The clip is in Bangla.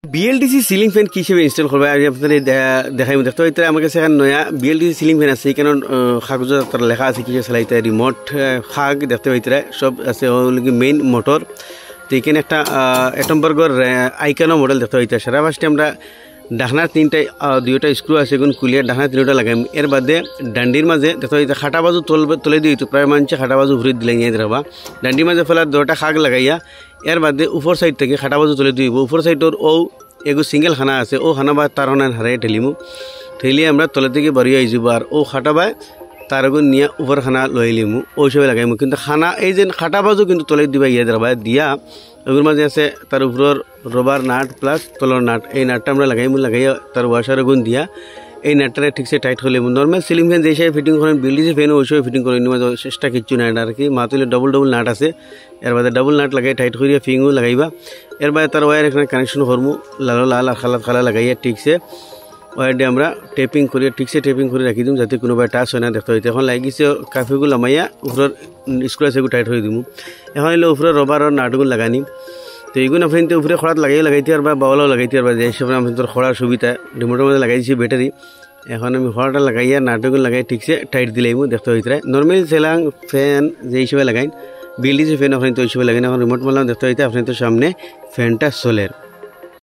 বিএলডিসি সিলিং ফ্যান কি হিসেবে ইনস্টল করবে আমি আপনাদের দেখাই দেখতে হইতে আমার কাছে এখন নয়া বিএলডিসি সিলিং ফ্যান আছে কারণ কাগজে তার লেখা আছে কিভাবে চালাইতে রিমোট খাগ দেখতে হইতে সব আছে মেইন মোটর তো এখানে একটা এটমবর্গর আইকানো মডেল দেখতে হইতে সারা ফার্স্টে আমরা ডাকনার দুইটা স্ক্রু আছে এগুলো কুলিয়ে ডাকনা তিনটা লাগাই এর বাদে ডান্ডির মাঝে দেখতে হইতে খাটা বাজু তোলে দিয়ে প্রায় মানুষে খাটা বাজু ঘুরে দিলে নিয়ে দেবা ডান্ডির মাঝে ফেলার দুটা খাগ লাগাইয়া এর বাদে উপর সাইড থেকে খাটা বাজু তুলে দিব উপর সাইডর এগু সিঙ্গেল খানা আছে ও খানা বা তার হারাই ঠেলিমু ঠেলিয়ে আমরা তলে থেকে বাড়িয়ে আইসব আর ও খাটা বাই তার আগুন নিয়ে উপর খানা লইলিমু ওই সবাই লাগাইমু কিন্তু খানা এই যে খাটা বাজু কিন্তু তলে দিবা ইয়ে দেবা দিয়া ওগুলোর মাঝে আছে তার উপর রবার নাট প্লাস তলর নাট এই নাটটা আমরা লাগাইয়া তার ওয়াশার আগুন দিয়া এই নাটটা ঠিকসে টাইট হলে নর্মাল সিলিং ফ্যান যে হিসাবে ফিটিং করেন বিএলডিসি ফ্যান ওই সময় ফিটিং করেন চেষ্টা কিচ্ছু নাই আর কি মাতুলে ডবল নাট আছে এর বাদে ডবল নাট লাগাই টাইট করিয়া ফিংও লাগাইবা এর বাদে তার ওয়ার এখানে কানেকশন করবো লাল আর খালা লাগাইয়া ঠিকসে ওয়ার দিয়ে আমরা টেপিং করিয়া ঠিকসে টেপিং করে রাখি দিম যাতে কোনোবাই টাচ হয় না দেখতে হইতে এখন লাগিছে কাফিগুলো লামাইয়া উপরের স্ক্রু আছে টাইট হয়ে দিব এখন হইলে উপরে রবার আর নাটগুলো লাগানি তো এইগুলো আপনি উপরে খড়াত লাগাইতে আর বা বাউলাও লাগাইতে আর যে হিসাবে আপনার খড়ার সুবিধা রিমোটের মধ্যে লাগাই দিয়েছি ব্যাটারি এখন আমি খড়াটা লাগাইয়া নাটগুলো লাগাই ঠিকসে টাইট দিলেই দেখতে হইতে নর্মাল সেলাং ফ্যান যে হিসেবে লাগাইন বিএলডিসি ফ্যান আপনি তো ওই হিসেবে লাগাইন এখন রিমোট মারলাম দেখতে হইতে আপনি তো সামনে ফ্যানটা চলের